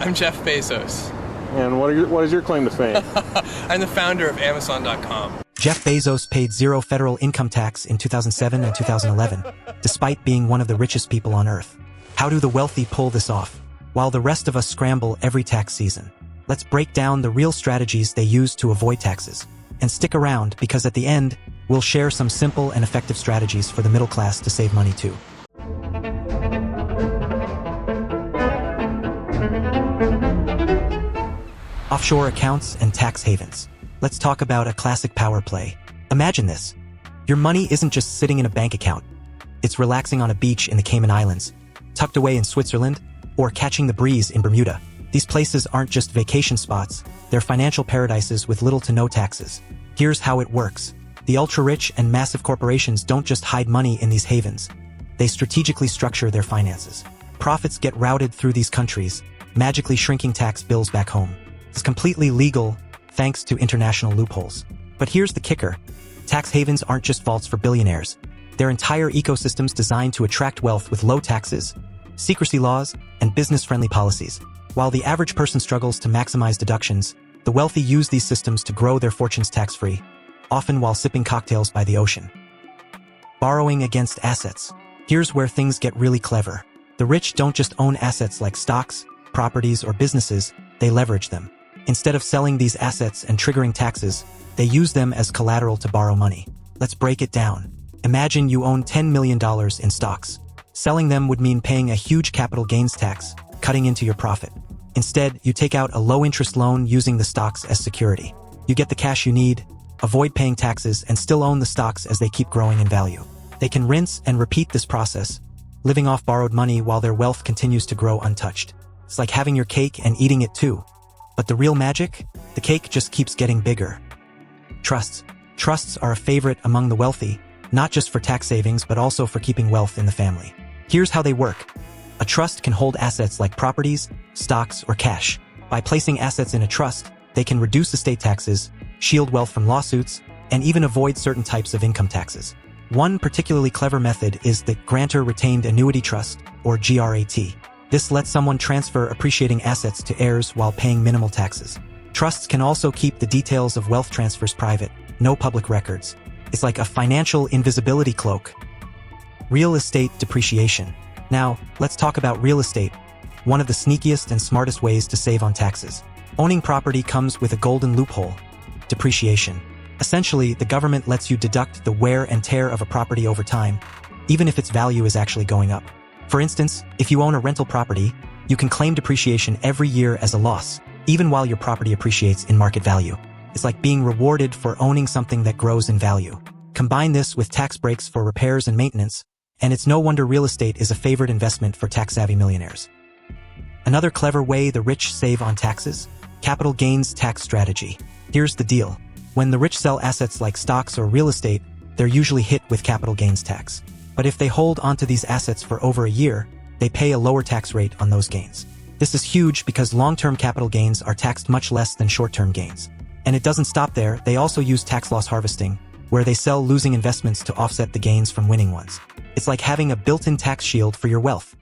I'm Jeff Bezos. And what is your claim to fame? I'm the founder of Amazon.com. Jeff Bezos paid zero federal income tax in 2007 and 2011, despite being one of the richest people on Earth. How do the wealthy pull this off, while the rest of us scramble every tax season? Let's break down the real strategies they use to avoid taxes. And stick around, because at the end, we'll share some simple and effective strategies for the middle class to save money too. Offshore accounts and tax havens. Let's talk about a classic power play. Imagine this. Your money isn't just sitting in a bank account. It's relaxing on a beach in the Cayman Islands, tucked away in Switzerland, or catching the breeze in Bermuda. These places aren't just vacation spots, they're financial paradises with little to no taxes. Here's how it works. The ultra-rich and massive corporations don't just hide money in these havens. They strategically structure their finances. Profits get routed through these countries, magically shrinking tax bills back home. It's completely legal, thanks to international loopholes. But here's the kicker. Tax havens aren't just vaults for billionaires. They're entire ecosystems designed to attract wealth with low taxes, secrecy laws, and business-friendly policies. While the average person struggles to maximize deductions, the wealthy use these systems to grow their fortunes tax-free, often while sipping cocktails by the ocean. Borrowing against assets. Here's where things get really clever. The rich don't just own assets like stocks, properties, or businesses, they leverage them. Instead of selling these assets and triggering taxes, they use them as collateral to borrow money. Let's break it down. Imagine you own $10 million in stocks. Selling them would mean paying a huge capital gains tax, cutting into your profit. Instead, you take out a low-interest loan using the stocks as security. You get the cash you need, avoid paying taxes, and still own the stocks as they keep growing in value. They can rinse and repeat this process, living off borrowed money while their wealth continues to grow untouched. It's like having your cake and eating it too. But the real magic? The cake just keeps getting bigger. Trusts. Trusts are a favorite among the wealthy, not just for tax savings but also for keeping wealth in the family. Here's how they work. A trust can hold assets like properties, stocks, or cash. By placing assets in a trust, they can reduce estate taxes, shield wealth from lawsuits, and even avoid certain types of income taxes. One particularly clever method is the Grantor Retained Annuity Trust, or GRAT. This lets someone transfer appreciating assets to heirs while paying minimal taxes. Trusts can also keep the details of wealth transfers private, no public records. It's like a financial invisibility cloak. Real estate depreciation. Now, let's talk about real estate, one of the sneakiest and smartest ways to save on taxes. Owning property comes with a golden loophole: depreciation. Essentially, the government lets you deduct the wear and tear of a property over time, even if its value is actually going up. For instance, if you own a rental property, you can claim depreciation every year as a loss, even while your property appreciates in market value. It's like being rewarded for owning something that grows in value. Combine this with tax breaks for repairs and maintenance, and it's no wonder real estate is a favorite investment for tax-savvy millionaires. Another clever way the rich save on taxes? Capital gains tax strategy. Here's the deal. When the rich sell assets like stocks or real estate, they're usually hit with capital gains tax. But if they hold onto these assets for over a year, they pay a lower tax rate on those gains. This is huge because long-term capital gains are taxed much less than short-term gains. And it doesn't stop there, they also use tax loss harvesting, where they sell losing investments to offset the gains from winning ones. It's like having a built-in tax shield for your wealth.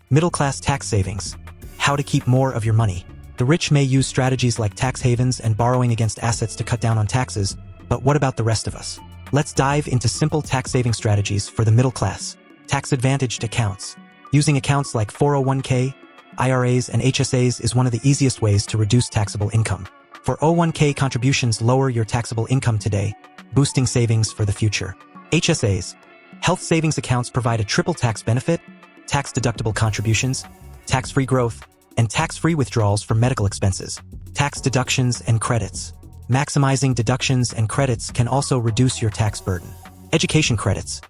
Middle-class tax savings. How to keep more of your money. The rich may use strategies like tax havens and borrowing against assets to cut down on taxes, but what about the rest of us? Let's dive into simple tax-saving strategies for the middle class. Tax-advantaged accounts. Using accounts like 401k, IRAs, and HSAs is one of the easiest ways to reduce taxable income. 401k contributions lower your taxable income today, boosting savings for the future. HSAs. Health savings accounts provide a triple tax benefit: tax-deductible contributions, tax-free growth, and tax-free withdrawals for medical expenses. Tax deductions and credits. Maximizing deductions and credits can also reduce your tax burden. Education credits.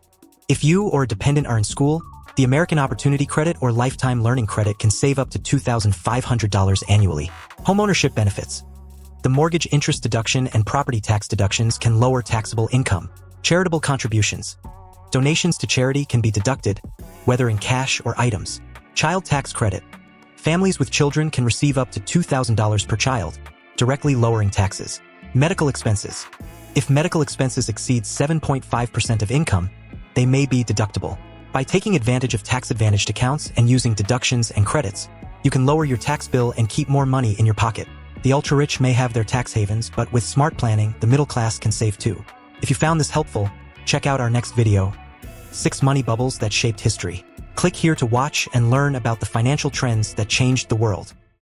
If you or a dependent are in school, the American Opportunity Credit or Lifetime Learning Credit can save up to $2,500 annually. Homeownership benefits. The mortgage interest deduction and property tax deductions can lower taxable income. Charitable contributions. Donations to charity can be deducted, whether in cash or items. Child tax credit. Families with children can receive up to $2,000 per child, directly lowering taxes. Medical expenses. If medical expenses exceed 7.5% of income, they may be deductible. By taking advantage of tax-advantaged accounts and using deductions and credits, you can lower your tax bill and keep more money in your pocket. The ultra-rich may have their tax havens, but with smart planning, the middle class can save too. If you found this helpful, check out our next video, 6 Money Bubbles That Shaped History. Click here to watch and learn about the financial trends that changed the world.